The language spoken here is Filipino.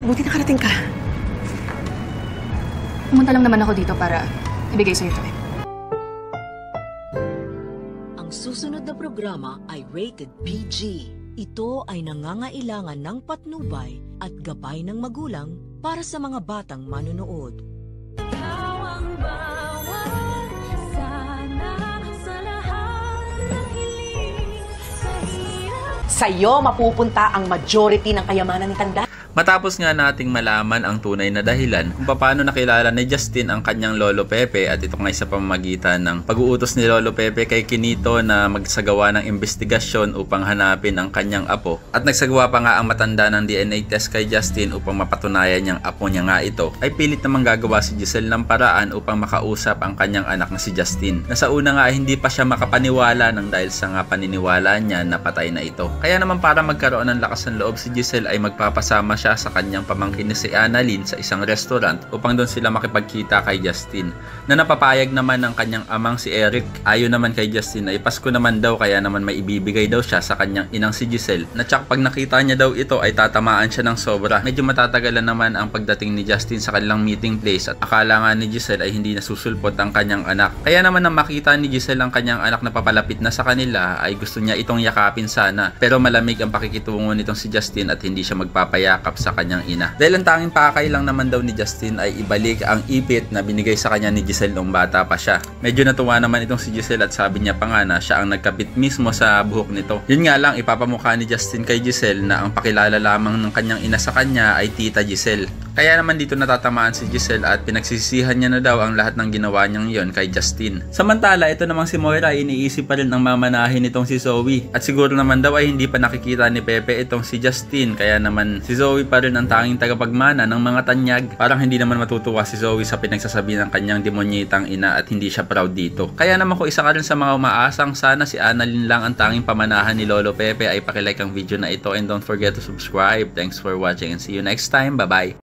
Buti nakarating ka. Pumunta lang naman ako dito para ibigay sa'yo ito. Ang susunod na programa ay rated PG. Ito ay nangangailangan ng patnubay at gabay ng magulang para sa mga batang manunood. Sa'yo mapupunta ang majority ng kayamanan ni Tanda. Matapos nga nating malaman ang tunay na dahilan kung paano nakilala ni Justin ang kanyang Lolo Pepe at ito nga sa pamamagitan ng pag-uutos ni Lolo Pepe kay Quinito na magsagawa ng investigasyon upang hanapin ang kanyang apo at nagsagawa pa nga ang matanda ng DNA test kay Justin upang mapatunayan niyang apo niya nga ito, ay pilit namang gagawa si Giselle ng paraan upang makausap ang kanyang anak na si Justin. Na sa una nga ay hindi pa siya makapaniwala nang dahil sa nga paniniwala niya na patay na ito. Kaya naman para magkaroon ng lakas ng loob si Giselle ay magpapasama siya sa kanyang pamangkin na si Annalyn sa isang restaurant upang doon sila makipagkita kay Justin. Na napapayag naman ng kanyang amang si Eric. Ayon naman kay Justin ay Pasko naman daw kaya naman may ibibigay daw siya sa kanyang inang si Giselle. Na tsak pag nakita niya daw ito ay tatamaan siya ng sobra. Medyo matatagalan naman ang pagdating ni Justin sa kanilang meeting place at akala nga ni Giselle ay hindi nasusulpot ang kanyang anak. Kaya naman nang makita ni Giselle ang kanyang anak na papalapit na sa kanila ay gusto niya itong yakapin sana. Pero malamig ang pakikitungo nitong si Justin at hindi siya magpapayakap sa kanyang ina. Dahil ang tanging pakay lang naman daw ni Justin ay ibalik ang ipit na binigay sa kanya ni Giselle nung bata pa siya. Medyo natuwa naman itong si Giselle at sabi niya pa nga na siya ang nagkapit mismo sa buhok nito. Yun nga lang, ipapamukha ni Justin kay Giselle na ang pakilala lamang ng kanyang ina sa kanya ay Tita Giselle. Kaya naman dito natatamaan si Giselle at pinagsisisihan niya na daw ang lahat ng ginawa niyang yon kay Justin. Samantala, ito namang si Moira ay iniisip pa rin ang mamanahin nitong si Zoe. At siguro naman daw ay hindi pa nakikita ni Pepe itong si Justin. Kaya naman si Zoe pa rin ang tanging tagapagmana ng mga tanyag. Parang hindi naman matutuwa si Zoe sa pinagsasabi ng kanyang demonyitang ina at hindi siya proud dito. Kaya naman kung isa ka rin sa mga umaasang sana si Annalyn lang ang tanging pamanahan ni Lolo Pepe ay pakilike ang video na ito and don't forget to subscribe. Thanks for watching and see you next time. Bye bye!